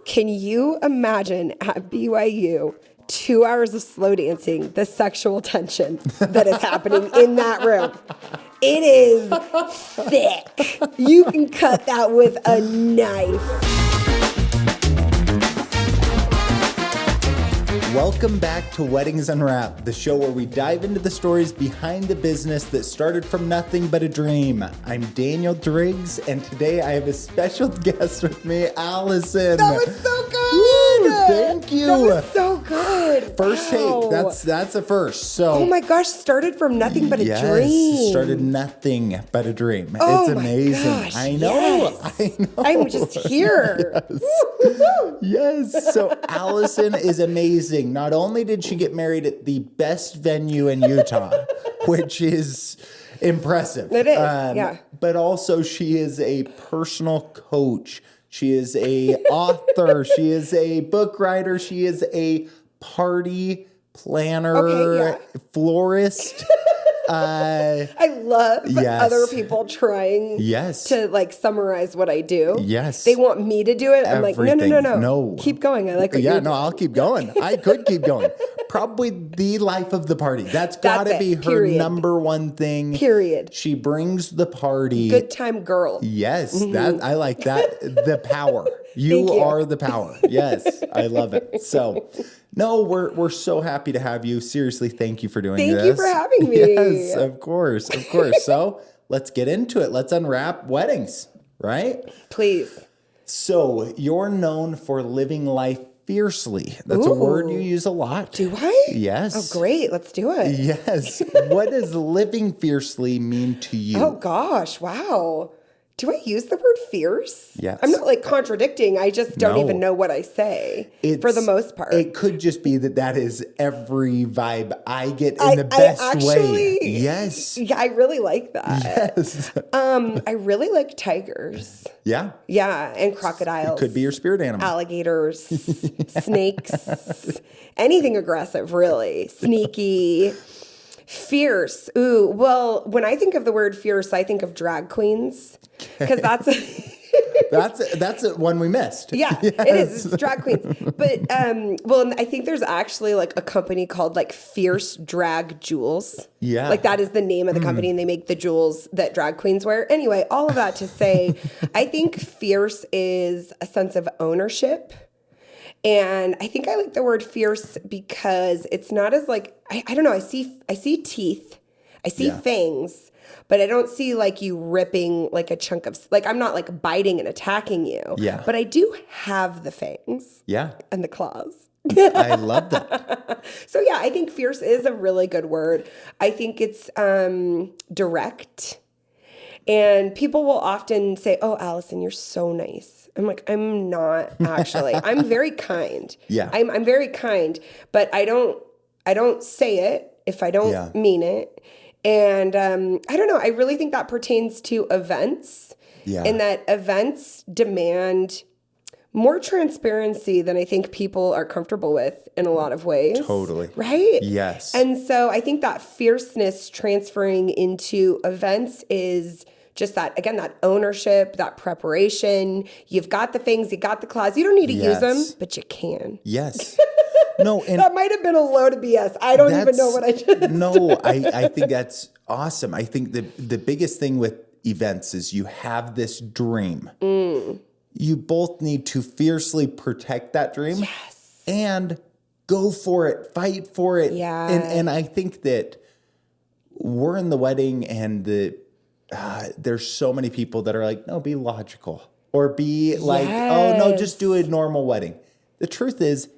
Can you imagine at BYU 2 hours of slow dancing, the sexual tension that is happening in that room? It is thick. You can cut that with a knife. Welcome back to Weddings Unwrapped, the show where we dive into the stories behind the business that started from nothing but a dream. I'm Daniel Driggs, and today I have a special guest with me, Alison. That was so good. Woo, thank you. That was so good. First Wow. take. That's a first. So, oh my gosh, started from nothing but a dream. Started nothing but a dream. Oh it's my amazing. gosh, I know. yes. I know. I'm just here. Yes. So Alison is amazing. Not only did she get married at the best venue in Utah, which is impressive. It is, yeah. But also she is a personal coach. She is a author. She is a book writer. She is a party planner, florist. I love other people trying to like summarize what I do. Yes. They want me to do it. I'm Everything. like, no. Keep going. I like what you're doing. I'll keep going. I could keep going. Probably the life of the party. That's got to be her number one thing. Period. She brings the party. Good time girl. Yes, that I like that. The power. You are the power. Yes, I love it. So, no, we're so happy to have you. Seriously, thank you for doing this. Thank you for having me. Yes, of course. So, let's get into it. Let's unwrap weddings, right? Please. So, you're known for living life fiercely. That's a word you use a lot. Do I? Yes. Oh, great. Let's do it. Yes. What does living fiercely mean to you? Oh, gosh. Wow. Do I use the word fierce? Yes. I'm not like contradicting. I just don't even know what I say for the most part. It could just be that is every vibe I get in the best way. Yes. Yeah, I really like that. Yes. I really like tigers. Yeah. Yeah, and crocodiles. Could be your spirit animal. Alligators, snakes, anything aggressive, really. Sneaky. Fierce. Ooh, well, when I think of the word fierce, I think of drag queens because that's that's one we missed. Yeah, yes. It is. It's drag queens. But well, I think there's actually like a company called like Fierce Drag Jewels. Yeah, like that is the name of the company, and they make the jewels that drag queens wear. Anyway, all of that to say, I think fierce is a sense of ownership. And I think I like the word fierce because it's not as like, I don't know, I see teeth, I see fangs, but I don't see like you ripping like a chunk of, like I'm not like biting and attacking you. Yeah. But I do have the fangs. Yeah. And the claws. I love that. So yeah, I think fierce is a really good word. I think it's direct. And people will often say, "Oh, Alison, you're so nice." I'm like, I'm not actually. I'm very kind. Yeah. I'm very kind, but I don't say it if I don't mean it. And I don't know. I really think that pertains to events. Yeah. And that events demand more transparency than I think people are comfortable with in a lot of ways. Totally. Right? Yes. And so I think that fierceness transferring into events is just that, again, that ownership, that preparation. You've got the things, you got the claws. You don't need to use them, but you can. Yes. No, and that might have been a load of BS. I don't even know what I just No, I think that's awesome. I think the biggest thing with events is you have this dream. You both need to fiercely protect that dream and go for it, fight for it. Yeah. And I think that we're in the wedding and there's so many people that are like, no, be logical. Or be like, oh, no, just do a normal wedding. The truth is,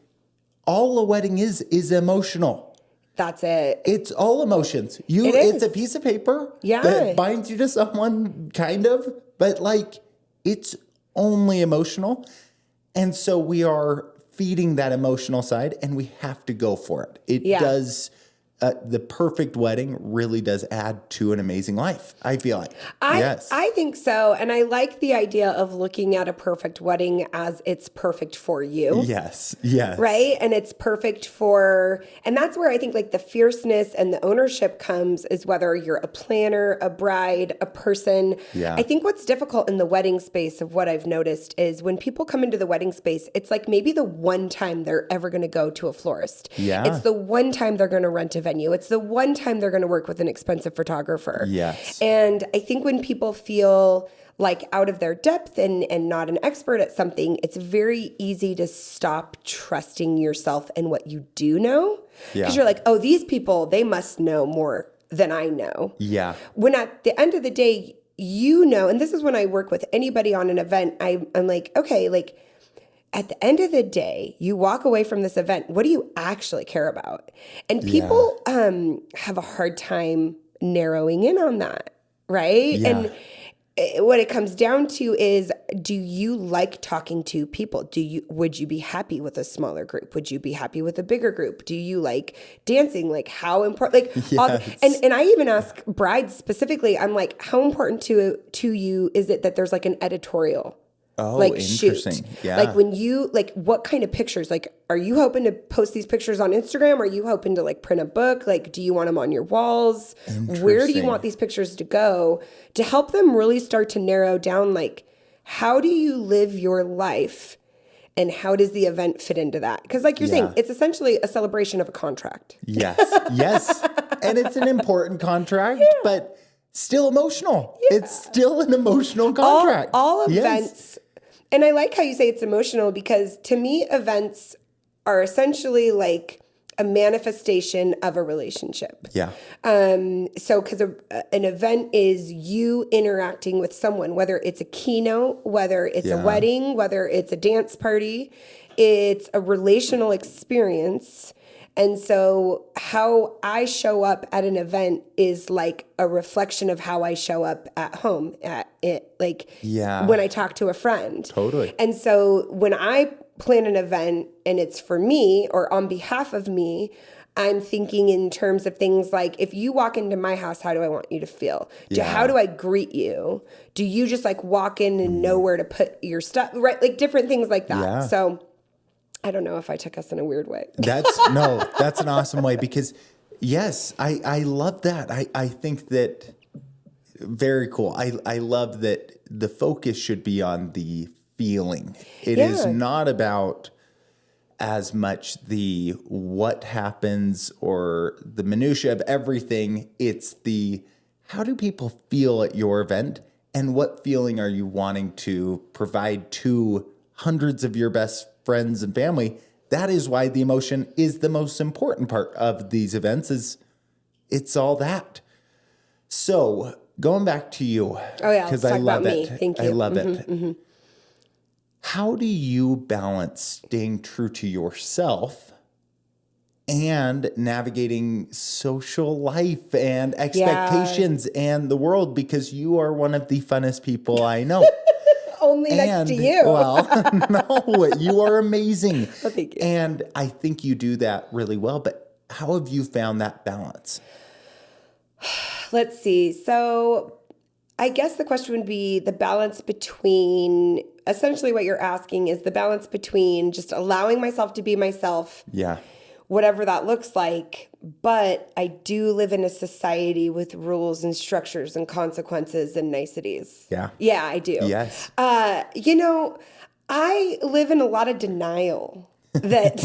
all a wedding is emotional. That's it. It's all emotions. It's a piece of paper that binds you to someone, kind of, but like it's only emotional. And so we are feeding that emotional side and we have to go for it. It does the perfect wedding really does add to an amazing life, I feel like. Yes. I think so. And I like the idea of looking at a perfect wedding as it's perfect for you. Yes. Yes. Right. And it's perfect and that's where I think like the fierceness and the ownership comes, is whether you're a planner, a bride, a person. Yeah. I think what's difficult in the wedding space of what I've noticed is when people come into the wedding space, it's like maybe the one time they're ever going to go to a florist. Yeah. It's the one time they're going to rent a venue. It's the one time they're going to work with an expensive photographer. Yes. And I think when people feel like out of their depth and not an expert at something, it's very easy to stop trusting yourself and what you do know. Because you're like, oh, these people, they must know more than I know. Yeah. When at the end of the day, you know, and this is when I work with anybody on an event, I'm like, okay, like, at the end of the day, you walk away from this event, what do you actually care about? And people have a hard time narrowing in on that, right? Yeah. And what it comes down to is, do you like talking to people? Would you be happy with a smaller group? Would you be happy with a bigger group? Do you like dancing? Like how important, like, Yes. and I even ask brides specifically, I'm like, how important to you is it that there's like an editorial? Oh, Like interesting. shoot. Yeah. Like when you, like what kind of pictures? Like, are you hoping to post these pictures on Instagram? Are you hoping to like print a book? Like, do you want them on your walls? Where do you want these pictures to go? To help them really start to narrow down, like, how do you live your life? And how does the event fit into that? Because like you're saying, it's essentially a celebration of a contract. Yes. Yes. And it's an important contract, but still emotional. Yeah. It's still an emotional contract. All events. And I like how you say it's emotional, because to me, events are essentially like a manifestation of a relationship. Yeah. So because an event is you interacting with someone, whether it's a keynote, whether it's a wedding, whether it's a dance party, it's a relational experience. And so how I show up at an event is like a reflection of how I show up at home at it, like when I talk to a friend. Totally. And so when I plan an event and it's for me or on behalf of me, I'm thinking in terms of things like, if you walk into my house, how do I want you to feel? How do I greet you? Do you just like walk in and know where to put your stuff? Right? Like different things like that. Yeah. So I don't know if I took us in a weird way. That's an awesome way, because yes, I love that. I think that very cool. I love that the focus should be on the feeling. It is not about as much the what happens or the minutia of everything. It's the how do people feel at your event, and what feeling are you wanting to provide to hundreds of your best friends and family. That is why the emotion is the most important part of these events. Is it's all that. So going back to you, because I love it. Thank you. I love it. Mm-hmm. How do you balance staying true to yourself and navigating social life and expectations and the world? Because you are one of the funnest people I know. Only next to you. Well, no, you are amazing. Well, thank you. And I think you do that really well. But how have you found that balance? Let's see. So I guess the question would be the balance between, essentially what you're asking is the balance between just allowing myself to be myself. Yeah. Whatever that looks like. But I do live in a society with rules and structures and consequences and niceties. Yeah. Yeah, I do. Yes. I live in a lot of denial that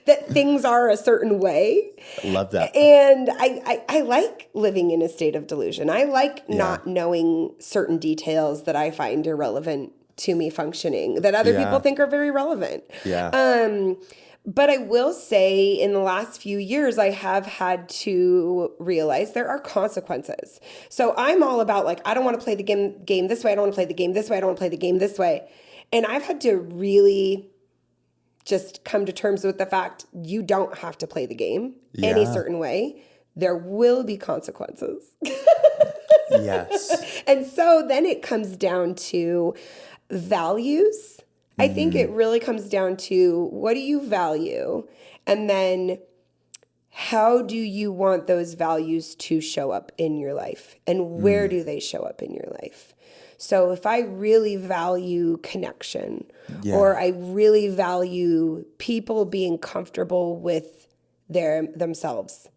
that things are a certain way. Love that. And I like living in a state of delusion. I like not knowing certain details that I find irrelevant to me functioning, that other people think are very relevant. Yeah. But I will say in the last few years, I have had to realize there are consequences. So I'm all about like, I don't want to play the game this way. I don't want to play the game this way. I don't want to play the game this way. And I've had to really just come to terms with the fact you don't have to play the game any certain way. There will be consequences. Yes. And so then it comes down to values. I think it really comes down to what do you value? And then how do you want those values to show up in your life? And where do they show up in your life? So if I really value connection, or I really value people being comfortable with themselves,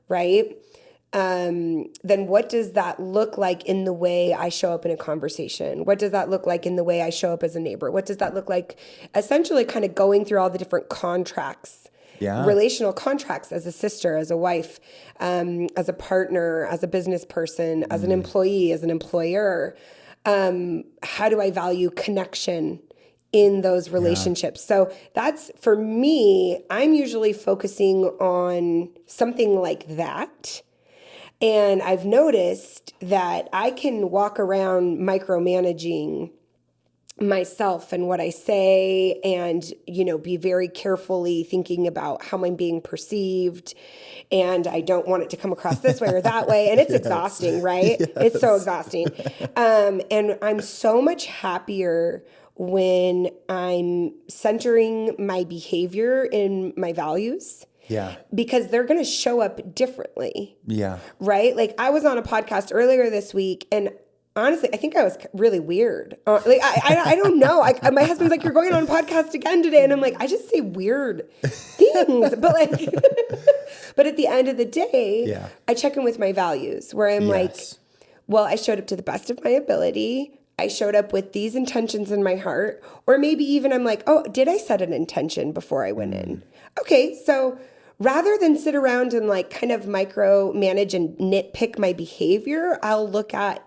right? Then what does that look like in the way I show up in a conversation? What does that look like in the way I show up as a neighbor? What does that look like? Essentially kind of going through all the different contracts, relational contracts as a sister, as a wife, as a partner, as a business person, as an employee, as an employer. How do I value connection in those relationships? So that's, for me, I'm usually focusing on something like that. And I've noticed that I can walk around micromanaging myself and what I say, and, be very carefully thinking about how I'm being perceived. And I don't want it to come across this way or that way. And it's exhausting, right? It's so exhausting. And I'm so much happier when I'm centering my behavior in my values. Yeah. Because they're going to show up differently. Yeah. Right? Like, I was on a podcast earlier this week, and honestly, I think I was really weird. I don't know. My husband's like, "You're going on a podcast again today," and I'm like, I just say weird things, but but at the end of the day, I check in with my values, where I'm like, well, I showed up to the best of my ability. I showed up with these intentions in my heart, or maybe even I'm like, oh, did I set an intention before I went in? Okay, so rather than sit around and kind of micromanage and nitpick my behavior, I'll look at,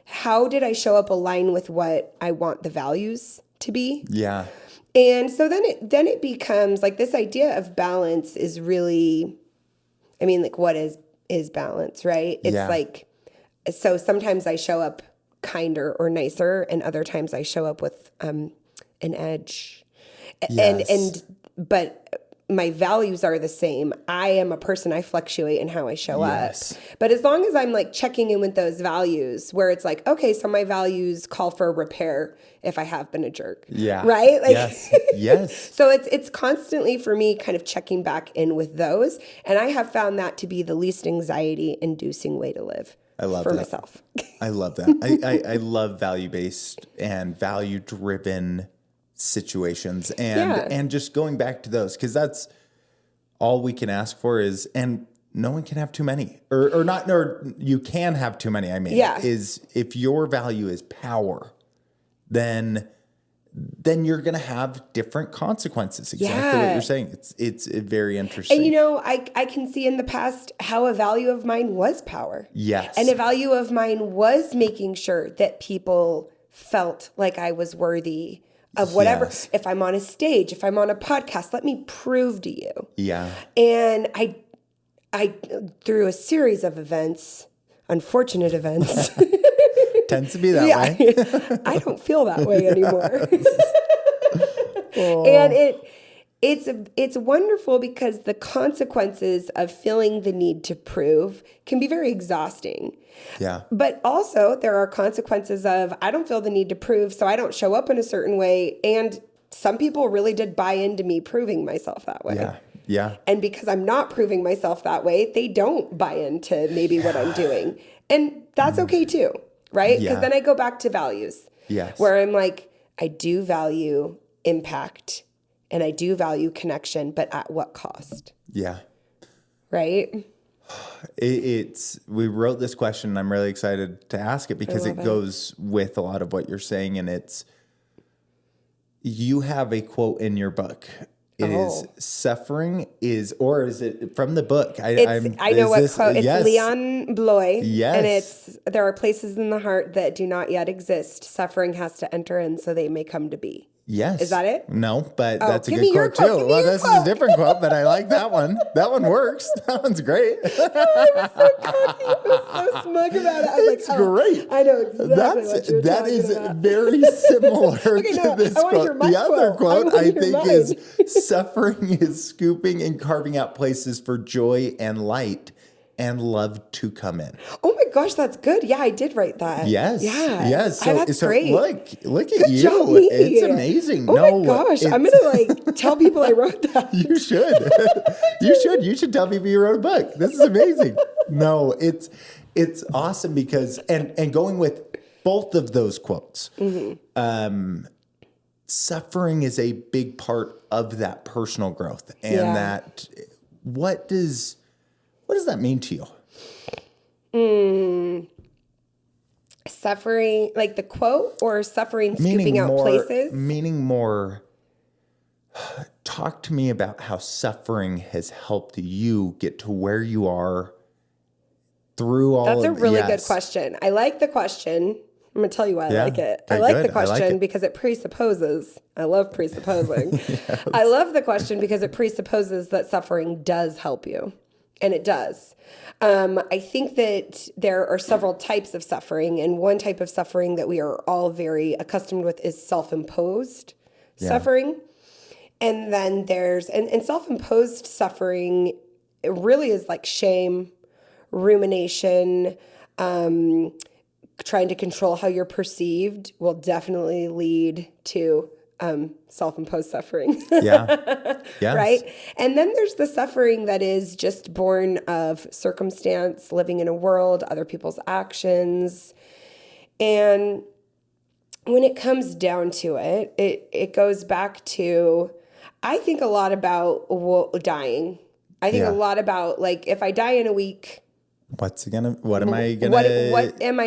how did I show up align with what I want the values to be? Yeah. And so then it becomes this idea of balance is really, what is balance, right? It's so sometimes I show up kinder or nicer, and other times I show up with an edge. But my values are the same. I am a person, I fluctuate in how I show up. But as long as I'm checking in with those values, where it's okay, so my values call for repair if I have been a jerk. Yeah. Right? Yes. So it's constantly, for me, kind of checking back in with those. And I have found that to be the least anxiety inducing way to live. I love for that. myself. I love that. I love value-based and value-driven situations, and just going back to those, because that's all we can ask for is, and no one can have too many, or not, or you can have too many. Is if your value is power, then you're going to have different consequences. Exactly what you're saying. It's very interesting. And I can see in the past how a value of mine was power. Yes. And a value of mine was making sure that people felt like I was worthy of whatever. Yes. If I'm on a stage, if I'm on a podcast, let me prove to you. Yeah. And I through a series of events, unfortunate events. Tends to be that way. I don't feel that way anymore. And it's wonderful, because the consequences of feeling the need to prove can be very exhausting. Yeah. But also there are consequences of, I don't feel the need to prove, so I don't show up in a certain way. And some people really did buy into me proving myself that way. Yeah. Yeah. And because I'm not proving myself that way, they don't buy into maybe what I'm doing. And that's okay too, right? Because then I go back to values. Yes. Where I'm like, I do value impact and I do value connection, but at what cost? Yeah. Right? We wrote this question, and I'm really excited to ask it, because it goes with a lot of what you're saying. And you have a quote in your book. It is suffering is, or is it from the book? I know what quote. It's Leon Bloy. Yes. And there are places in the heart that do not yet exist. Suffering has to enter in so they may come to be. Yes. Is that it? No, but that's a good quote too. Well, this is a different quote, but I like that one. That one works. That one's great. I was so cocky. I was so smug about it. I was it's great. I know exactly what you're that talking is about. Very similar to this quote. The other quote I think is, suffering is scooping and carving out places for joy and light and love to come in. Oh my gosh, that's good. Yeah, I did write that. Yes. Yeah. Yes. That's great. Look at Good you. job, me. It's amazing. Oh my gosh. I'm going to tell people I wrote that. You should. You should tell people you wrote a book. This is amazing. No, it's awesome because, and going with both of those quotes, suffering is a big part of that personal growth. And that, what does that mean to you? Suffering, like the quote, or suffering scooping out places? Meaning more, talk to me about how suffering has helped you get to where you are through all of... That's a really good question. I like the question. I'm going to tell you why I like it. I like the question because it presupposes. I love presupposing. Yes. I love the question because it presupposes that suffering does help you. And it does. I think that there are several types of suffering, and one type of suffering that we are all very accustomed with is self-imposed suffering. And then there's, and self-imposed suffering, it really is like shame, rumination, trying to control how you're perceived will definitely lead to self-imposed suffering. Yeah. Yes. Right? And then there's the suffering that is just born of circumstance, living in a world, other people's actions. And when it comes down to it, it goes back to, I think a lot about dying. I think a lot about, like, if I die in a week, what am I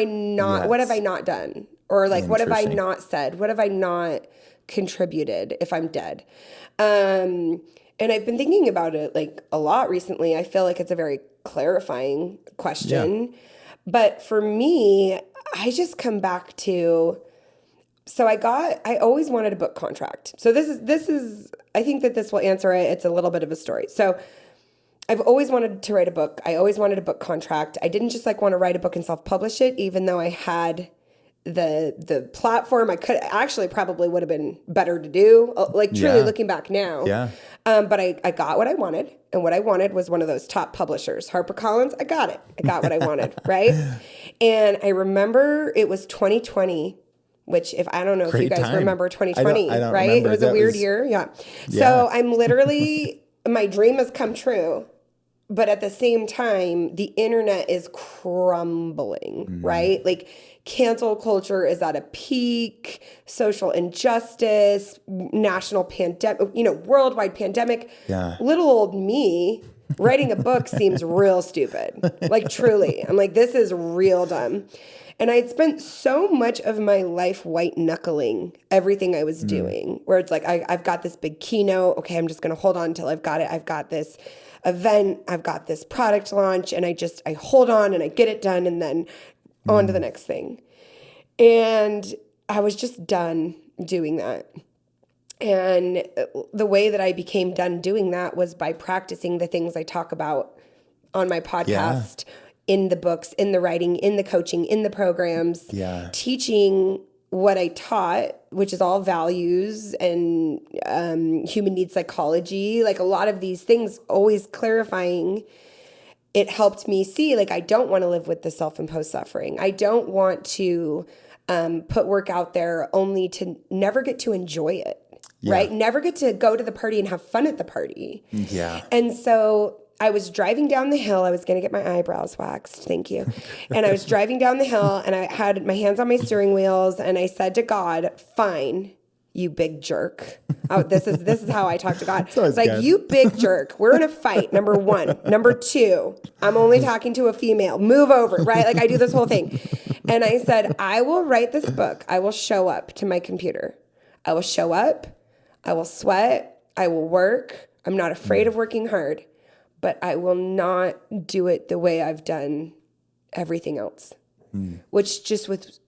not, what have I not done? Or like, what have I not said? What have I not contributed if I'm dead? And I've been thinking about it like a lot recently. I feel like it's a very clarifying question. Yeah. But for me, I just come back to, so I always wanted a book contract. So this is, I think that this will answer it. It's a little bit of a story. So I've always wanted to write a book. I always wanted a book contract. I didn't just like want to write a book and self-publish it, even though I had the platform. I could actually probably would have been better to do, like truly looking back now. Yeah. But I got what I wanted, and what I wanted was one of those top publishers, HarperCollins. I got it. I got what I wanted, right? And I remember it was 2020, which I don't know if you guys remember 2020, I don't right? Remember. It was a weird year. Yeah. So I'm literally, my dream has come true. But at the same time, the internet is crumbling, right? Like, cancel culture is at a peak, social injustice, national pandemic, worldwide pandemic. Yeah. Little old me writing a book seems real stupid. Like, truly. I'm like, this is real dumb. And I'd spent so much of my life white knuckling everything I was doing, where it's like, I've got this big keynote. Okay, I'm just going to hold on until I've got it. I've got this event. I've got this product launch, and I hold on and I get it done, and then on to the next thing. And I was just done doing that. And the way that I became done doing that was by practicing the things I talk about on my podcast, in the books, in the writing, in the coaching, in the programs, teaching what I taught, which is all values and human needs psychology, like a lot of these things, always clarifying. It helped me see, like, I don't want to live with the self-imposed suffering. I don't want to put work out there only to never get to enjoy it, right? Never get to go to the party and have fun at the party. Yeah. And so I was driving down the hill. I was going to get my eyebrows waxed. Thank you. And I was driving down the hill, and I had my hands on my steering wheels, and I said to God, fine, you big jerk. Oh, this is how I talk to God. It's like, good. You big jerk. We're in a fight, number one. Number two, I'm only talking to a female. Move over, right? Like, I do this whole thing. And I said, I will write this book. I will show up to my computer. I will show up. I will sweat. I will work. I'm not afraid of working hard. But I will not do it the way I've done everything else, which just was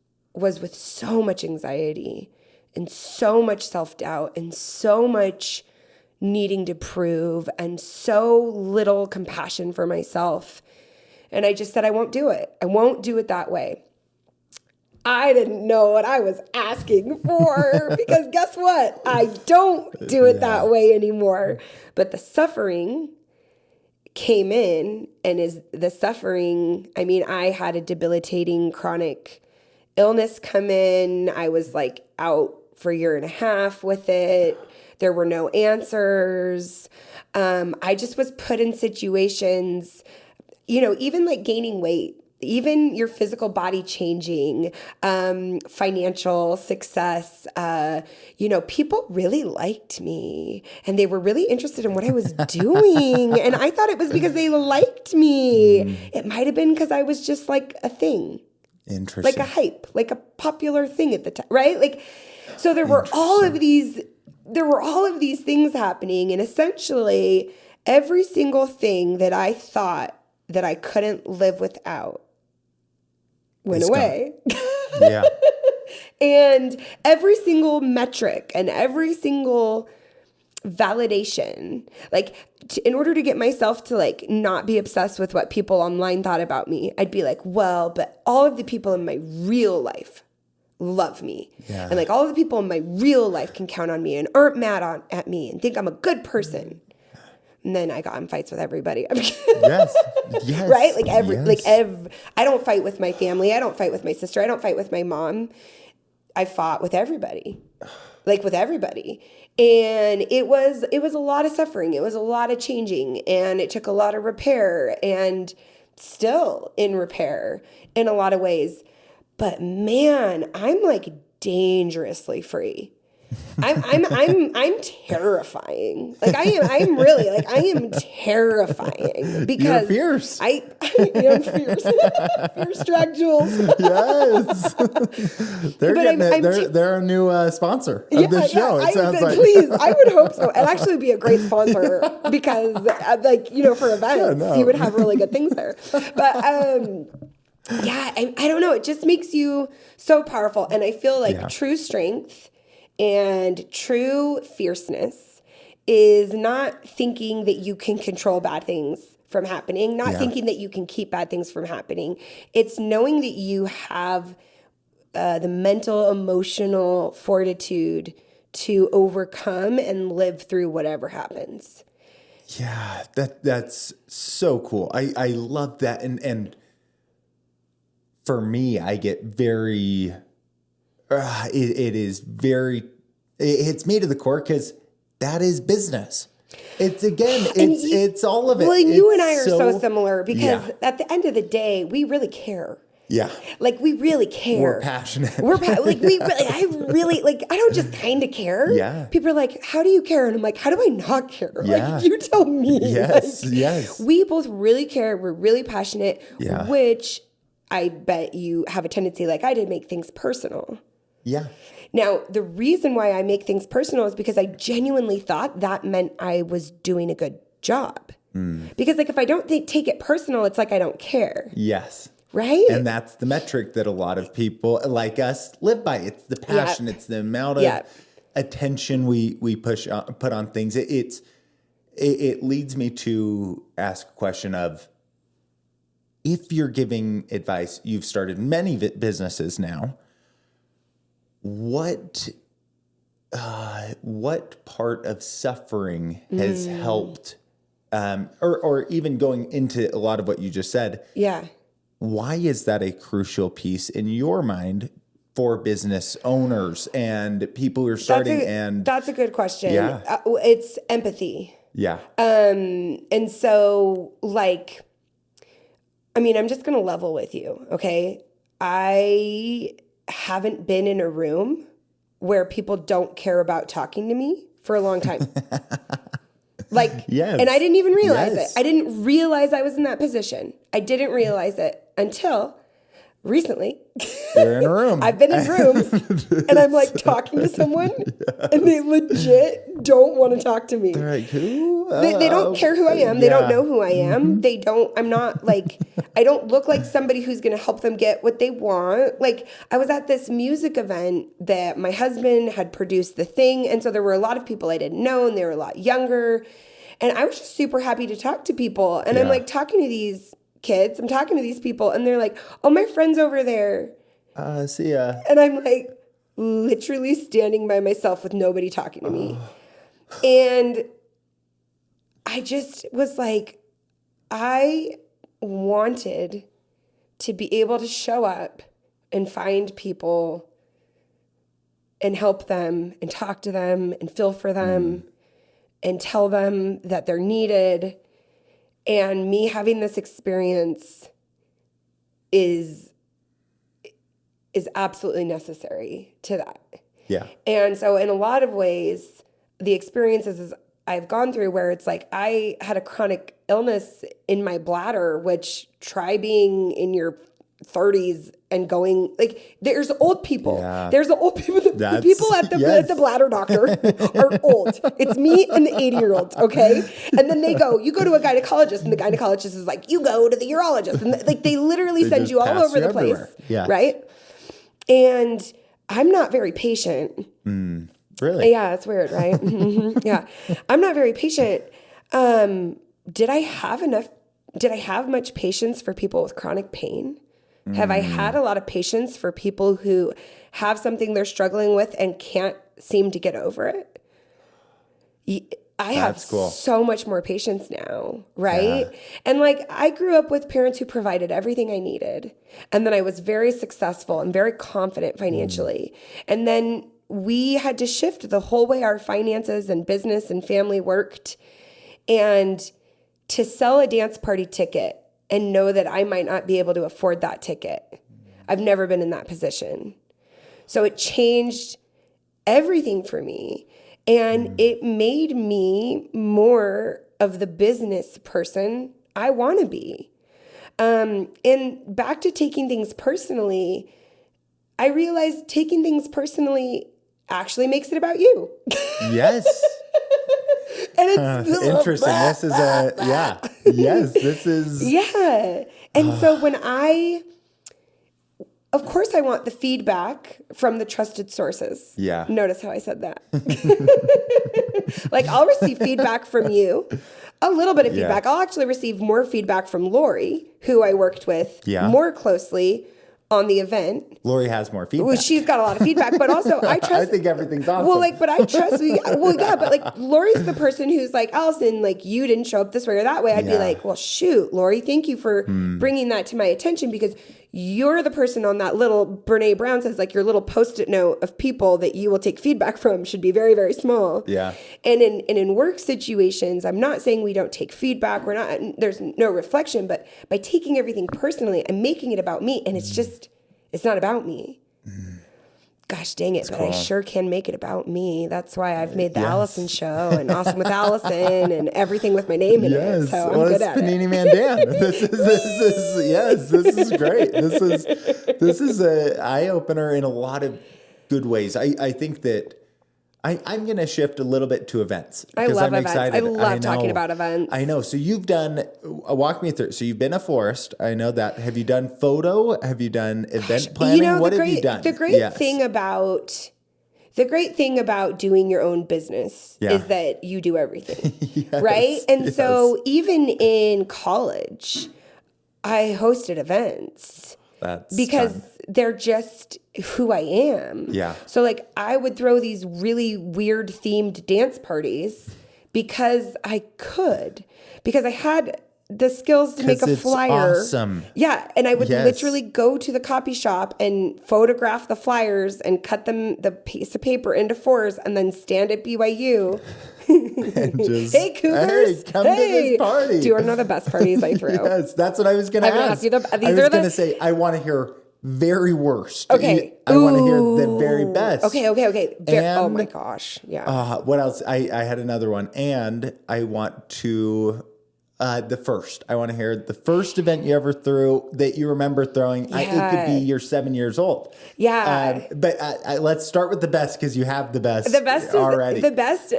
with so much anxiety and so much self-doubt and so much needing to prove and so little compassion for myself. And I just said, I won't do it. I won't do it that way. I didn't know what I was asking for because guess what? I don't do it that way anymore. But the suffering came in and is the suffering. I mean, I had a debilitating chronic illness come in. I was like out for a year and a half with it. There were no answers. I just was put in situations, even like gaining weight, even your physical body changing, financial success. People really liked me and they were really interested in what I was doing. And I thought it was because they liked me. It might have been because I was just like a thing. Interesting. Like a hype, like a popular thing at the time, right? Like, so there were all of these things happening, and essentially every single thing that I thought that I couldn't live without went away. Yeah. And every single metric and every single validation, like in order to get myself to like not be obsessed with what people online thought about me, I'd be like, well, but all of the people in my real life love me. Yeah. And like all of the people in my real life can count on me and aren't mad at me and think I'm a good person. And then I got in fights with everybody. Yes. Right? I don't fight with my family. I don't fight with my sister. I don't fight with my mom. I fought with everybody. Like with everybody. And it was a lot of suffering. It was a lot of changing, and it took a lot of repair, and still in repair in a lot of ways. But man, I'm like dangerously free. I'm terrifying. Like I'm really like I am terrifying because you're fierce. I am fierce. Fierce drag jewels. Yes. They're a new sponsor of this show. It sounds like. Please, I would hope so. It'd actually be a great sponsor because for events, you would have really good things there. But I don't know. It just makes you so powerful. And I feel like true strength and true fierceness is not thinking that you can control bad things from happening, not thinking that you can keep bad things from happening. It's knowing that you have the mental, emotional fortitude to overcome and live through whatever happens. Yeah, that's so cool. I love that. And for me, I get very... it's me to the core because that is business. It's all of it. Well, you and I are so similar because at the end of the day, we really care. Yeah. Like we really care. We're passionate. I don't just kind of care. Yeah. People are like, how do you care? And I'm like, how do I not care? Yeah. Like, you tell me. Yes. Yes. We both really care. We're really passionate, Yeah. which I bet you have a tendency, like I did, make things personal. Yeah. Now, the reason why I make things personal is because I genuinely thought that meant I was doing a good job. Because like if I don't take it personal, it's like I don't care. Yes. Right? And that's the metric that a lot of people like us live by. It's the passion. It's the amount of attention we put on things. It leads me to ask a question of, if you're giving advice, you've started many businesses now. What part of suffering has helped, or even going into a lot of what you just said? Yeah. Why is that a crucial piece in your mind for business owners and people who are starting? That's a good question. Yeah. It's empathy. Yeah. And so like, I mean, I'm just going to level with you. Okay. I haven't been in a room where people don't care about talking to me for a long time. And I didn't even realize it. I didn't realize I was in that position. I didn't realize it until recently. You're in a room. I've been in rooms and I'm like talking to someone and they legit don't want to talk to me. They're like, who? They don't care who I am. They don't know who I am. I'm not like, I don't look like somebody who's going to help them get what they want. Like I was at this music event that my husband had produced the thing. And so there were a lot of people I didn't know and they were a lot younger. And I was just super happy to talk to people. And I'm like talking to these kids. I'm talking to these people and they're like, oh, my friend's over there. See ya. And I'm like literally standing by myself with nobody talking to me. And I just was like, I wanted to be able to show up and find people and help them and talk to them and feel for them and tell them that they're needed. And me having this experience is absolutely necessary to that. Yeah. And so in a lot of ways, the experiences I've gone through where it's like I had a chronic illness in my bladder, which try being in your 30s and going like there's old people. Yeah. There's the old people. The people at the bladder doctor are old. It's me and the 80-year-olds, okay? And then they go, you go to a gynecologist, and the gynecologist is like, you go to the urologist, and like they literally send you all over the place, right? And I'm not very patient. Really? Yeah, it's weird, right? Yeah, I'm not very patient. Did I have much patience for people with chronic pain? Have I had a lot of patience for people who have something they're struggling with and can't seem to get over it? I have so much more patience now, right? Yeah. And like I grew up with parents who provided everything I needed. And then I was very successful and very confident financially. And then we had to shift the whole way our finances and business and family worked. And to sell a dance party ticket and know that I might not be able to afford that ticket. I've never been in that position. So it changed everything for me. And it made me more of the business person I want to be. And back to taking things personally, I realized taking things personally actually makes it about you. Yes. And it's interesting. This is this is. Yeah. And so when of course I want the feedback from the trusted sources. Yeah. Notice how I said that. Like I'll receive feedback from you, a little bit of feedback. I'll actually receive more feedback from Lori, who I worked with more closely on the event. Lori has more feedback. Well, she's got a lot of feedback, but also I trust. I think everything's awesome. Well, but I trust. But like Lori's the person who's like, Alison, like you didn't show up this way or that way. I'd be like, well, shoot, Lori, thank you for bringing that to my attention because you're the person on that little, Brene Brown says, like your little Post-it note of people that you will take feedback from should be very, very small. Yeah. And in work situations, I'm not saying we don't take feedback. There's no reflection, but by taking everything personally and making it about me, and it's not about me. Gosh dang it, but I sure can make it about me. That's why I've made the Allison Show and Awesome with Allison and everything with my name in it. So I'm good at Panini Man Dan. This is great. This is an eye opener in a lot of good ways. I think that I'm going to shift a little bit to events. I love I'm events. excited. I love talking about events. I know. So you've done, walk me through. So you've been a florist. I know that. Have you done photo? Have you done event planning? What have you done? The great thing about doing your own business is that you do everything, right? And so even in college, I hosted events. Because they're just who I am. Yeah. So like I would throw these really weird themed dance parties because I could. Because I had the skills to make a flyer. Awesome. Yeah. And I would literally go to the copy shop and photograph the flyers and cut the piece of paper into fours and then stand at BYU. And just, hey, Cougars! Hey, come to this party. Do you want to know the best parties I threw? Yes, that's what I was going to ask. I was going to say, I want to hear very worst. Okay. I want to hear the very best. Okay. Oh my gosh. Yeah. What else? I had another one. And I want to... the first. I want to hear the first event you ever threw that you remember throwing. It could be you're 7 years old. Yeah. But let's start with the best because you have the best. The best already. The best.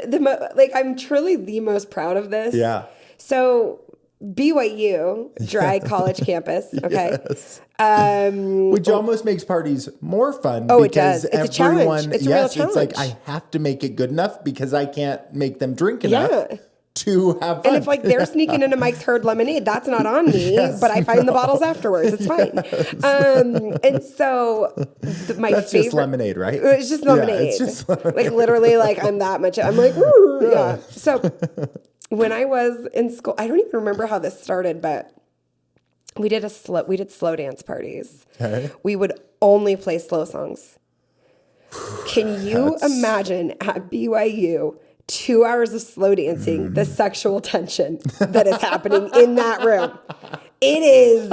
I'm truly the most proud of this. Yeah. So BYU, dry college campus. Okay. Yes. Which almost makes parties more fun. Oh, it does. It's a challenge. It's a real challenge. It's like I have to make it good enough because I can't make them drink enough. Yeah. To have fun. And if like they're sneaking into Mike's Herd Lemonade, that's not on me, but I find the bottles afterwards. It's fine. And so that's just lemonade, right? It's just lemonade. Yeah, it's just lemonade. Like literally, like I'm that much. I'm like, ooh, yeah. So when I was in school, I don't even remember how this started, but we did slow dance parties. Okay. We would only play slow songs. Can you imagine at BYU 2 hours of slow dancing, the sexual tension that is happening in that room? It is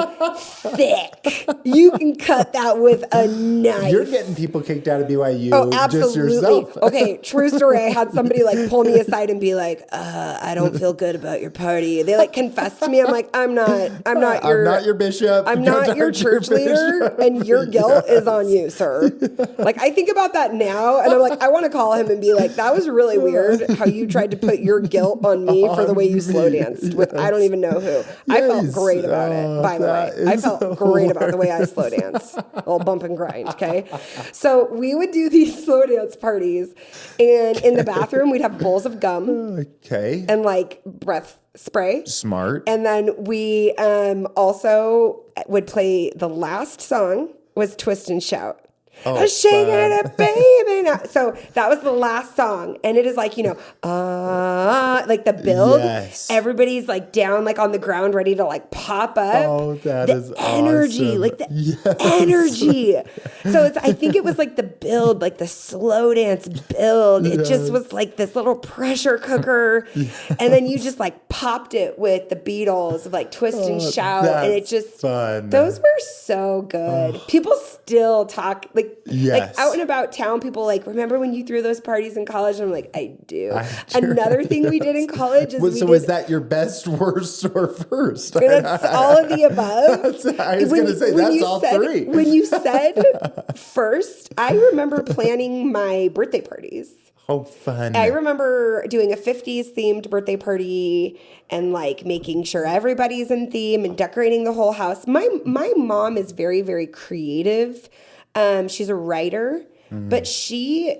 thick. You can cut that with a knife. You're getting people kicked out of BYU Oh, just absolutely. yourself. Okay, true story. I had somebody like pull me aside and be like, I don't feel good about your party. They like confessed to me. I'm like, I'm not your bishop. I'm not your church leader, and your guilt is on you, sir. Like, I think about that now, and I'm like, I want to call him and be like, that was really weird how you tried to put your guilt on me for the way you slow danced with I don't even know who. I felt great about it, by the way. I felt great about the way I slow dance. A little bump and grind, okay? So we would do these slow dance parties, and in the bathroom, we'd have bowls of gum. Okay. And like breath spray. Smart. And then we also would play the last song was Twist and Shout. Oh, Shake it, baby. Now. So that was the last song. And it is like, like the build. Yes. Everybody's like down, like on the ground, ready to like pop up. Oh, that the is energy, awesome. like the energy. So I think it was like the build, like the slow dance build. It just was like this little pressure cooker. And then you just like popped it with the Beatles of like Twist and Shout. And it just, fun. those were so good. People still talk like Yes. out and about town. People like, remember when you threw those parties in college? And I'm like, I do. Another thing we did in college is was that your best, worst, or first? That's all of the above. I was going to say, that's all three. When you said first, I remember planning my birthday parties. Oh, fun. I remember doing a 50s themed birthday party and like making sure everybody's in theme and decorating the whole house. My mom is very, very creative. She's a writer, but she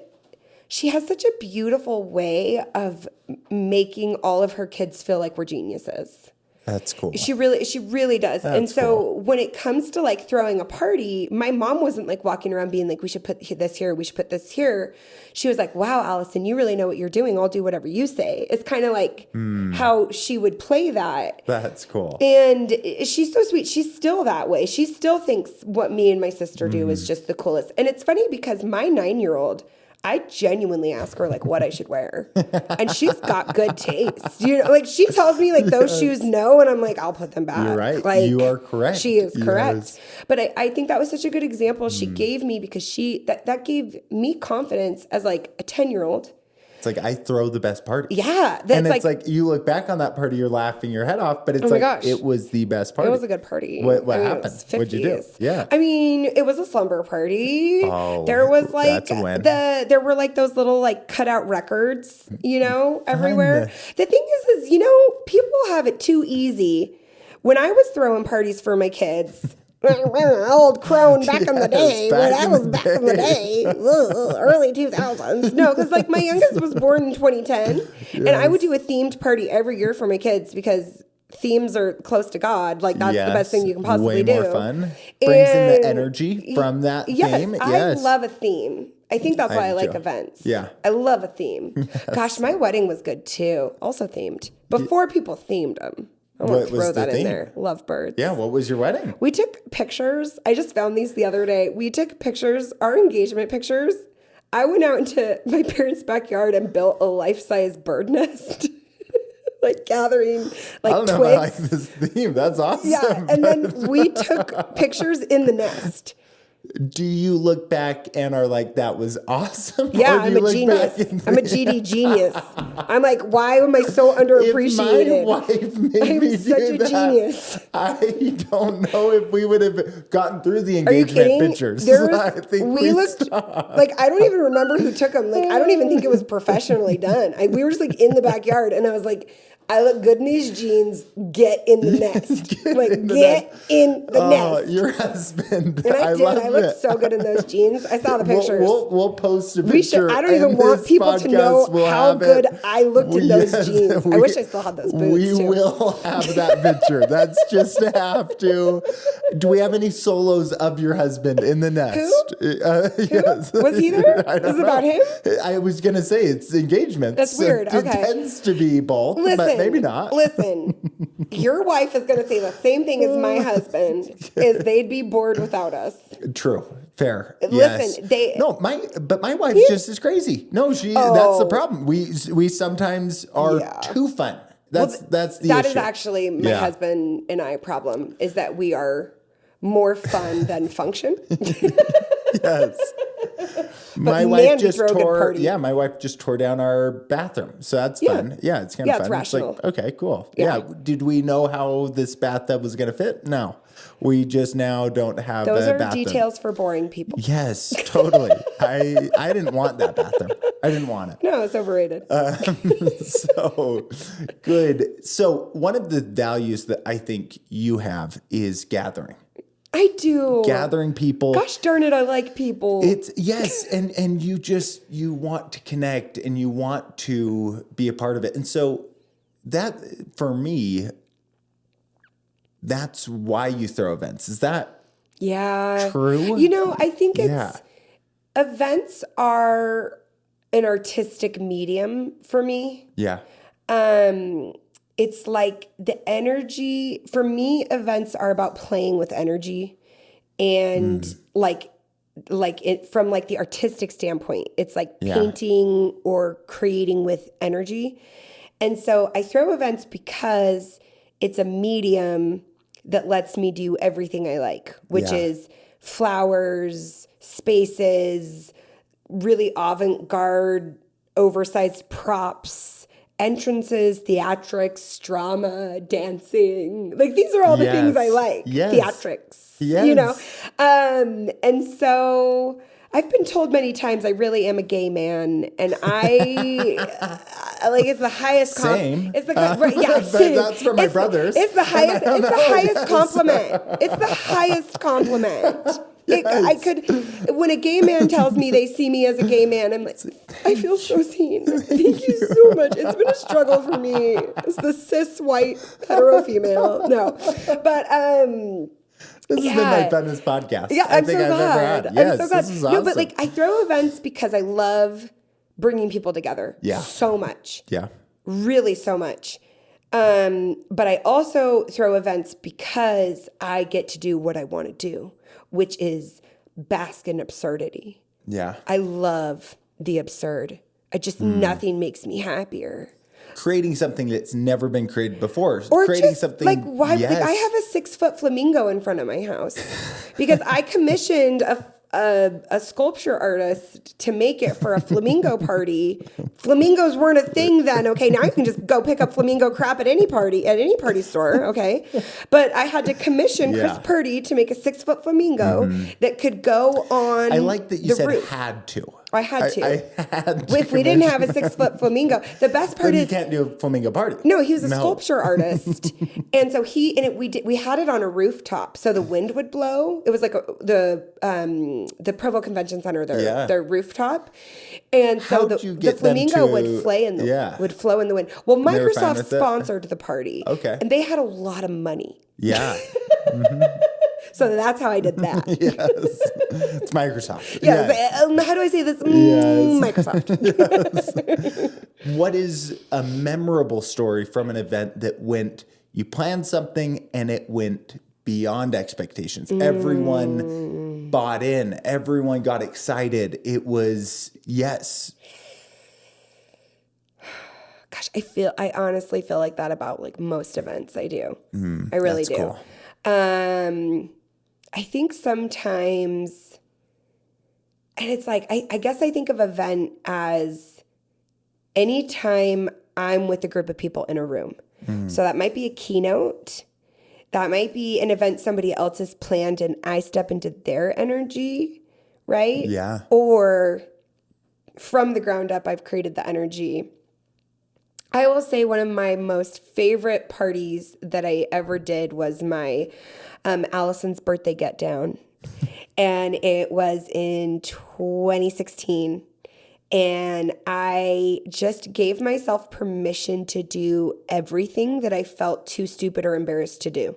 has such a beautiful way of making all of her kids feel like we're geniuses. That's cool. She really does. And so when it comes to like throwing a party, my mom wasn't like walking around being like, we should put this here, we should put this here. She was like, wow, Allison, you really know what you're doing. I'll do whatever you say. It's kind of like how she would play that. That's cool. And she's so sweet. She's still that way. She still thinks what me and my sister do is just the coolest. And it's funny because my 9-year-old, I genuinely ask her like what I should wear, and she's got good taste. Like she tells me like those shoes no, and I'm like I'll put them back. You're right. Like, you are correct. She is correct. Yes. But I think that was such a good example she gave me because that gave me confidence as like a 10-year-old. It's like I throw the best party. Yeah. And it's like you look back on that party, you're laughing your head off, but it's gosh. It was the best party. It was a good party. What happened? What'd you do? Yeah. I mean, it was a slumber party. Oh, there was like that's a win. there were like those little like cutout records, everywhere. The thing is, people have it too easy. When I was throwing parties for my kids, old crone back in the day, when I was back in the day, early 2000s. No, because like my youngest was born in 2010, and I would do a themed party every year for my kids because themes are close to God. Like that's the best thing you can possibly do. Way more fun. Brings in the energy from that theme. Yes, I love a theme. I think that's why I like events. Yeah. I love a theme. Gosh, my wedding was good too. Also themed. Before people themed them. I want to throw that in there. Lovebirds. Yeah, what was your wedding? We took pictures. I just found these the other day. We took pictures, our engagement pictures. I went out into my parents' backyard and built a life-size bird nest. Like gathering like I don't know twigs. if I like this theme. That's awesome. Yeah, and then we took pictures in the nest. Do you look back and are like, that was awesome? Yeah, I'm a genius. I'm a GD genius. I'm like, why am I so underappreciated? If my wife made me such do a that, genius. I don't know if we would have gotten through the Are you engagement kidding? pictures. I don't even remember who took them. Like, I don't even think it was professionally done. We were just like in the backyard, and I was like, I look good in these jeans. Get in the nest. Get in the nest. Your husband. And I did. Love I looked so good in those jeans. I saw the pictures. We'll post a picture. I don't even want people to know how good I looked in those jeans. I wish I still had those boots. We will have that picture. That's just to have to. Do we have any solos of your husband in the nest? Who? Yes. Was he there? Is it about him? I was going to say it's engagement. That's weird. It okay. tends to be both. Listen, maybe not. Listen, your wife is going to say the same thing as my husband, is they'd be bored without us. True. Fair. Listen, yes. But my wife's just as crazy. No, that's the problem. We sometimes are too fun. That's the issue. That is actually my husband and I problem, is that we are more fun than function. Yes. My wife just tore down our bathroom. So that's fun. Yeah, it's kind of fun. It's rational. It's like, okay, cool. Yeah. Did we know how this bathtub was going to fit? No. We just now don't have Those a are bathroom. details for boring people. Yes, totally. I didn't want that bathroom. I didn't want it. No, it's overrated. So good. So one of the values that I think you have is gathering. I do. Gathering people. Gosh darn it, I like people. And you want to connect and you want to be a part of it. And so that, for me, that's why you throw events. Is that true? I think events are an artistic medium for me. Yeah. It's like the energy, for me, events are about playing with energy and from the artistic standpoint, it's like painting or creating with energy. And so I throw events because it's a medium that lets me do everything I like, which is flowers, spaces, really avant-garde, oversized props, entrances, theatrics, drama, dancing. Like, these are all the things I like. Yes. Theatrics. Yes. And so I've been told many times I really am a gay man, and it's the highest same. It's the same. That's from my brothers. It's the highest. It's the highest compliment. It's the highest compliment. I could, when a gay man tells me they see me as a gay man, I'm like, I feel so seen. Thank you so much. It's been a struggle for me. It's the cis white hetero female. No, but this has been my funnest podcast. Yeah, I think I've ever had. Yes, I'm so glad. This is awesome. No, but I throw events because I love bringing people together. Yeah. So much. Yeah. Really so much. But I also throw events because I get to do what I want to do, which is bask in absurdity. Yeah. I love the absurd. Nothing makes me happier. Creating something that's never been created before. Or creating just, something. Like, why? Like, I have a 6-foot flamingo in front of my house because I commissioned a sculpture artist to make it for a flamingo party. Flamingos weren't a thing then. Okay, now you can just go pick up flamingo crap at any party store. Okay, but I had to commission Chris Purdy to make a 6-foot flamingo that could go on. I like that you said roof. had to. I had to. I had to. If we didn't have a 6-foot flamingo, the best part then is you can't do a flamingo party. No, he was a sculpture artist, and so we had it on a rooftop, so the wind would blow. It was like the Provo Convention Center, their rooftop, and so the flamingo would flow in the wind. Well, Microsoft sponsored the party, and they had a lot of money. Yeah. So that's how I did that. Yes. It's Microsoft. How do I say this? Microsoft. Yes. What is a memorable story from an event that you planned something and it went beyond expectations? Everyone bought in. Everyone got excited. It was, Gosh, I honestly feel like that about like most events I do. I really do. Cool. I think sometimes, and it's like, I guess I think of event as anytime I'm with a group of people in a room. So that might be a keynote. That might be an event somebody else has planned and I step into their energy, right? Yeah. Or from the ground up, I've created the energy. I will say one of my most favorite parties that I ever did was my Allison's birthday get down. And it was in 2016. And I just gave myself permission to do everything that I felt too stupid or embarrassed to do.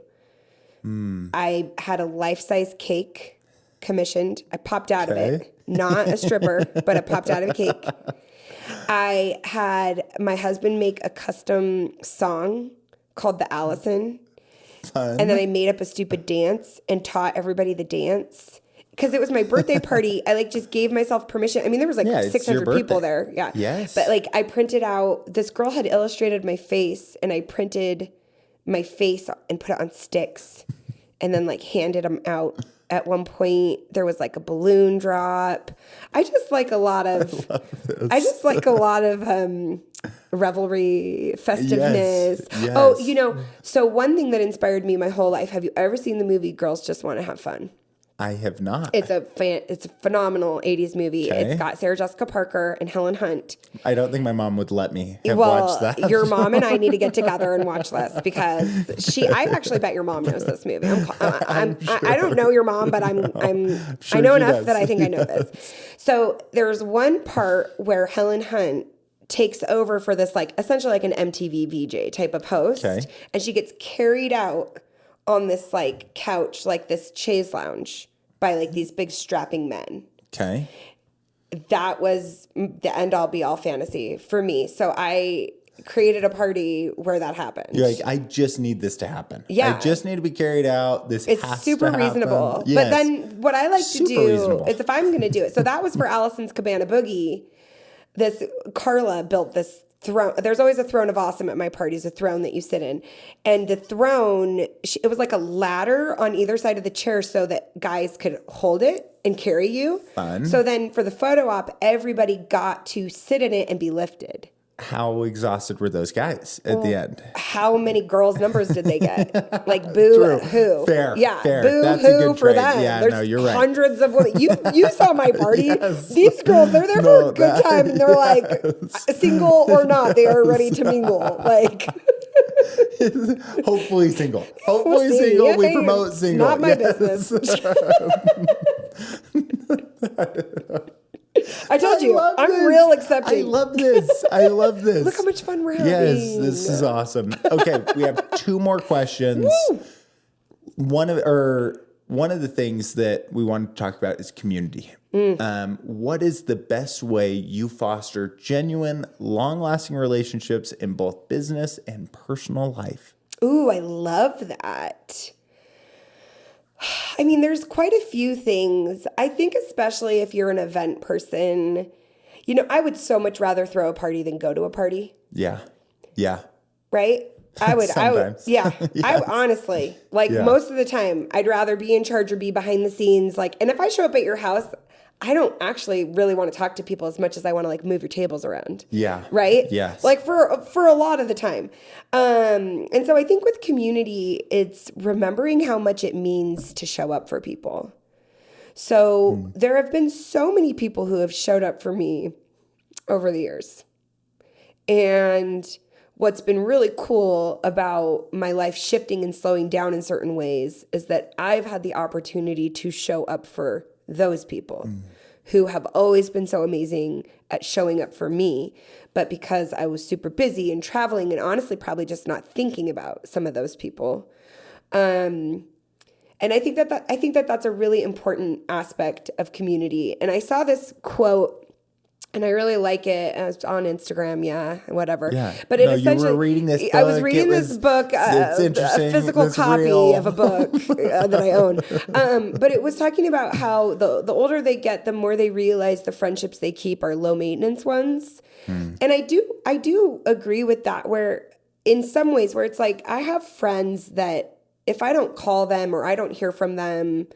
I had a life-size cake commissioned. I popped out of it. Not a stripper, but I popped out of a cake. I had my husband make a custom song called the Alison. Fun. And then I made up a stupid dance and taught everybody the dance. Because it was my birthday party. I just gave myself permission. I mean, there was it's 600 your people birthday. there. Yeah. Yes. But I printed out, this girl had illustrated my face and I printed my face and put it on sticks and then handed them out. At one point, there was a balloon drop. I just like a lot of, revelry, festiveness. Yes. Oh, so one thing that inspired me my whole life. Have you ever seen the movie Girls Just Want to Have Fun? I have not. It's a phenomenal 80s movie. Okay. It's got Sarah Jessica Parker and Helen Hunt. I don't think my mom would let me have watched that. Your mom and I need to get together and watch this because I actually bet your mom knows this movie. I don't know your mom, but Sure I know she enough does. that I think I know this. So there's one part where Helen Hunt takes over for this essentially an MTV VJ type of host. Okay. And she gets carried out on this couch, this chaise lounge by these big strapping men. Okay. That was the end all be all fantasy for me. So I created a party where that happened. You're I just need this to happen. Yeah. I just need to be carried out. This It's has super to happen. reasonable. Yes. But then what I like to Super do reasonable. is if I'm going to do it. So that was for Allison's Cabana Boogie. Carla built this throne. There's always a throne of awesome at my parties, a throne that you sit in. And the throne, it was like a ladder on either side of the chair so that guys could hold it and carry you. Fun. So then for the photo op, everybody got to sit in it and be lifted. How exhausted were those guys at the end? How many girls' numbers did they get? Boo True. hoo. Fair. Yeah, Fair. boo That's a hoo good for trade. them. Yeah, There's no, you're right. hundreds of women. You saw my party. Yes. These girls, they're there for a good time. And they're single or not, they are ready to mingle. Hopefully single. Hopefully We'll see. single. We Hey, promote single. Not my business. I told you, love I'm this. real accepting. I love this. I love this. Look how much fun we're having. Yes, this is awesome. Okay, we have two more questions. Woo! One of the things that we want to talk about is community. What is the best way you foster genuine, long-lasting relationships in both business and personal life? Ooh, I love that. I mean, there's quite a few things. I think especially if you're an event person, I would so much rather throw a party than go to a party. Yeah. Yeah. Right? I would, Sometimes. yeah. Yes. I honestly, most of the time, I'd rather be in charge or be behind the scenes. And if I show up at your house, I don't actually really want to talk to people as much as I want to move your tables around. Yeah. Right? Yes. For a lot of the time. And so I think with community, it's remembering how much it means to show up for people. So there have been so many people who have showed up for me over the years. And what's been really cool about my life shifting and slowing down in certain ways is that I've had the opportunity to show up for those people who have always been so amazing at showing up for me. But because I was super busy and traveling and honestly probably just not thinking about some of those people. And I think that that's a really important aspect of community. And I saw this quote and I really like it. It's on Instagram, yeah, whatever. Yeah. But it No, essentially, you were reading this I was book. reading It this was- book, it's a interesting. physical It's copy real. of a book that I own. But it was talking about how the older they get, the more they realize the friendships they keep are low maintenance ones. And I do agree with that. Where in some ways, where it's I have friends that if I don't call them or I don't hear from them,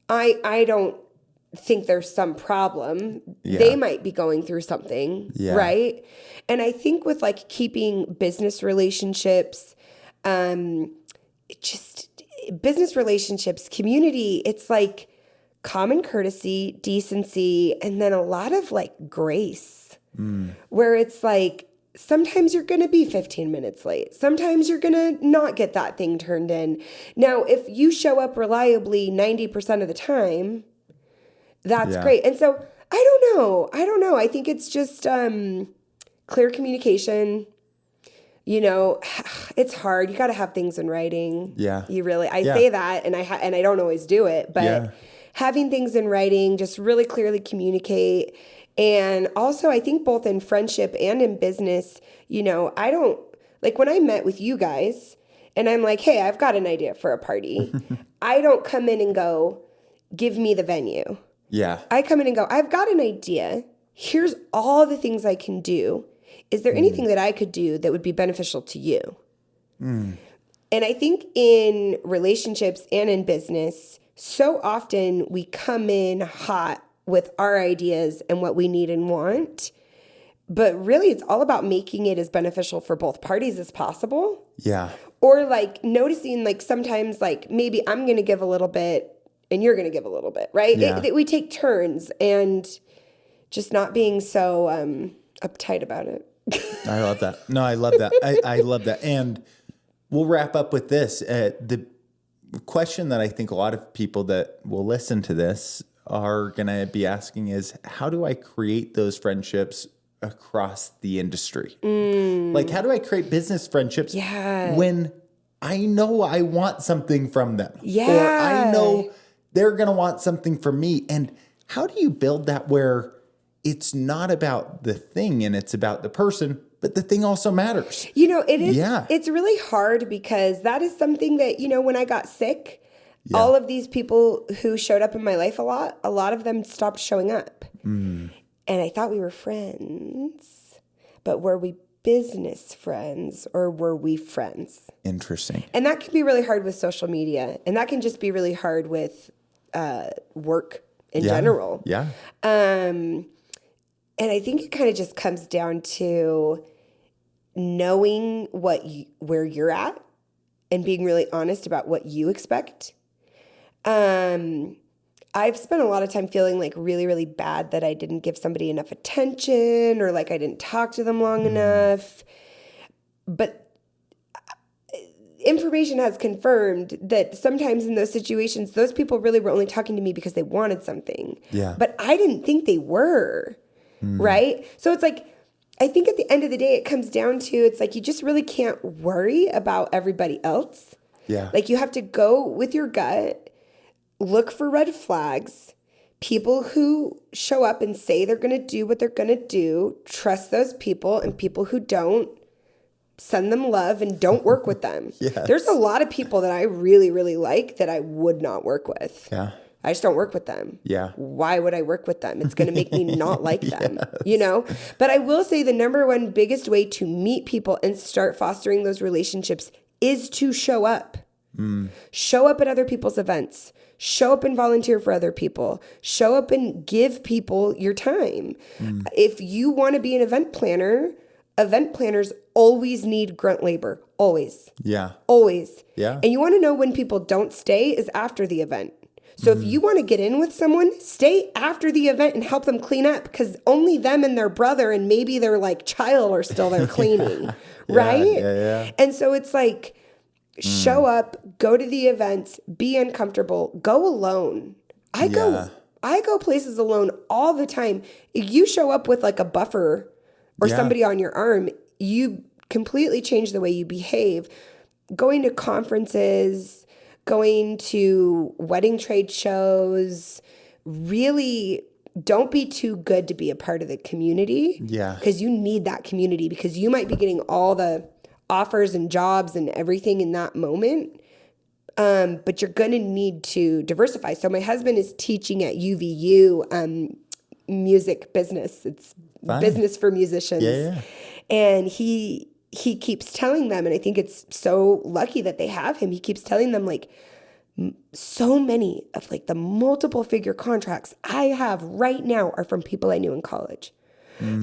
I don't think there's some problem. Yeah. They might be going through something, Yeah. right? And I think with keeping business relationships, business relationships, community, it's common courtesy, decency, and then a lot of grace, where it's sometimes you're going to be 15 minutes late. Sometimes you're going to not get that thing turned in. Now, if you show up reliably 90% of the time, that's Yeah. great. And so I don't know. I think it's just clear communication. It's hard. You got to have things in writing. Yeah. I Yeah. say that and I don't always do it, but Yeah. having things in writing, just really clearly communicate. And also, I think both in friendship and in business, I don't, like when I met with you guys and I'm like, hey, I've got an idea for a party. I don't come in and go, give me the venue. Yeah. I come in and go, I've got an idea. Here's all the things I can do. Is there anything that I could do that would be beneficial to you? And I think in relationships and in business, so often we come in hot with our ideas and what we need and want. But really, it's all about making it as beneficial for both parties as possible. Yeah. Or like noticing like sometimes like maybe I'm going to give a little bit and you're going to give a little bit, right? Yeah. We take turns and just not being so uptight about it. I love that. No, I love that. I love that. And we'll wrap up with this. The question that I think a lot of people that will listen to this are going to be asking is, how do I create those friendships across the industry? Like, how do I create business friendships when I know I want something from them? Yeah. Or I know they're going to want something from me. And how do you build that where it's not about the thing and it's about the person, but the thing also matters? It is. Yeah. It's really hard because that is something that, when I got sick, all of these people who showed up in my life a lot of them stopped showing up. And I thought we were friends, but were we business friends or were we friends? Interesting. And that can be really hard with social media. And that can just be really hard with work in general. Yeah. And I think it kind of just comes down to knowing where you're at and being really honest about what you expect. I've spent a lot of time feeling like really, really bad that I didn't give somebody enough attention or like I didn't talk to them long enough. But information has confirmed that sometimes in those situations, those people really were only talking to me because they wanted something. Yeah. But I didn't think they were. Right? So it's like, I think at the end of the day, it comes down to, it's like, you just really can't worry about everybody else. Yeah. Like you have to go with your gut, look for red flags, people who show up and say they're going to do what they're going to do, trust those people, and people who don't, send them love and don't work with them. Yes. There's a lot of people that I really, really like that I would not work with. Yeah. I just don't work with them. Yeah. Why would I work with them? It's going to make me not like them, But I will say the number one biggest way to meet people and start fostering those relationships is to show up. Show up at other people's events. Show up and volunteer for other people. Show up and give people your time. If you want to be an event planners always need grunt labor. Always. Yeah. Always. Yeah. And you want to know when people don't stay is after the event. So if you want to get in with someone, stay after the event and help them clean up because only them and their brother and maybe their like child are still there cleaning, right? Yeah. And so it's like, show up, go to the events, be uncomfortable, go alone. I go places alone all the time. If you show up with like a buffer or somebody on your arm, you completely change the way you behave. Going to conferences, going to wedding trade shows, really don't be too good to be a part of the community. Yeah. Because you need that community because you might be getting all the offers and jobs and everything in that moment. But you're going to need to diversify. So my husband is teaching at UVU music business. It's business for musicians. Yeah. And he keeps telling them, and I think it's so lucky that they have him. He keeps telling them like so many of like the multiple figure contracts I have right now are from people I knew in college.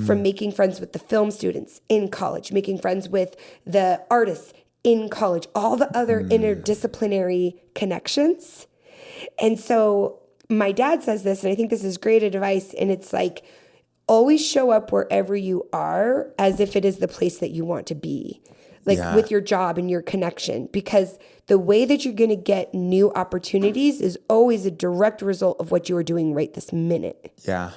From making friends with the film students in college, making friends with the artists in college, all the other interdisciplinary connections. And so my dad says this, and I think this is great advice, and it's like, always show up wherever you are as if it is the place that you want to be, like with your job and your connection, because the way that you're going to get new opportunities is always a direct result of what you are doing right this minute. Yeah.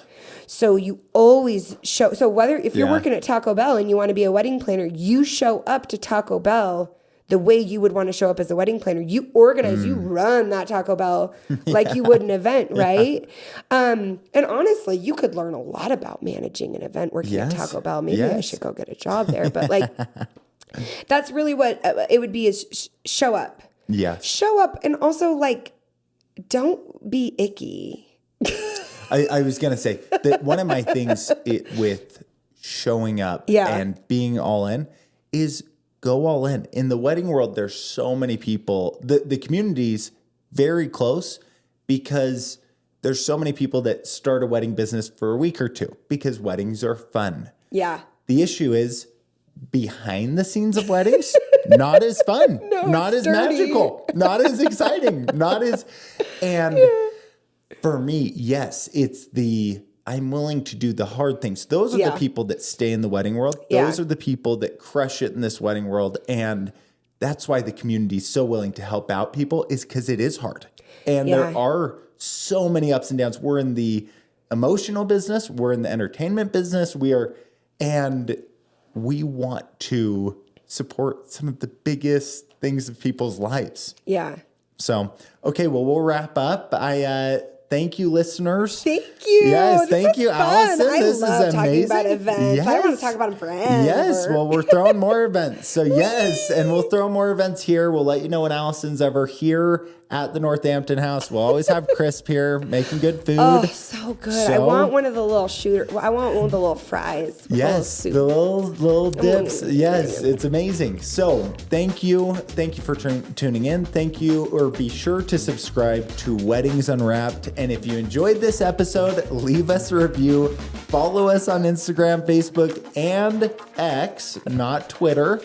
So you always if you're working at Taco Bell and you want to be a wedding planner, you show up to Taco Bell the way you would want to show up as a wedding planner. You organize, you run that Taco Bell like you would an event, right? And honestly, you could learn a lot about managing an event working at Taco Bell. Maybe I should go get a job there. But like, that's really what it would be, is show up. Yeah. Show up, and also like, don't be icky. I was going to say that one of my things with showing up and being all in is go all in. In the wedding world, there's so many people. The community's very close because there's so many people that start a wedding business for a week or two because weddings are fun. Yeah. The issue is behind the scenes of weddings, not as fun, not as dirty. Magical, not as exciting, for me, yes, it's I'm willing to do the hard things. Those are the people that stay in the wedding world. Those are the people that crush it in this wedding world. And that's why the community is so willing to help out people, is because it is hard. And there are so many ups and downs. We're in the emotional business. We're in the entertainment business. And we want to support some of the biggest things of people's lives. Yeah. So, okay, well, we'll wrap up. Thank you, listeners. Thank you. Yes, thank you, Allison. This is amazing. Talking about events. Yes. I want to talk about them forever. Yes, well, we're throwing more events. So, yes, and we'll throw more events here. We'll let you know when Allison's ever here at the Northampton house. We'll always have Crisp here making good food. Oh, so good. I want one of the little I want one of the little fries. Yes, the little dips. Yes, it's amazing. So thank you. Thank you for tuning in. Thank you, or be sure to subscribe to Weddings Unwrapped. And if you enjoyed this episode, leave us a review. Follow us on Instagram, Facebook, and X, not Twitter.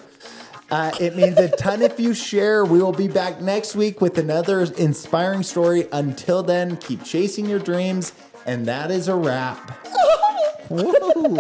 It means a ton if you share. We will be back next week with another inspiring story. Until then, keep chasing your dreams. And that is a wrap. Woo!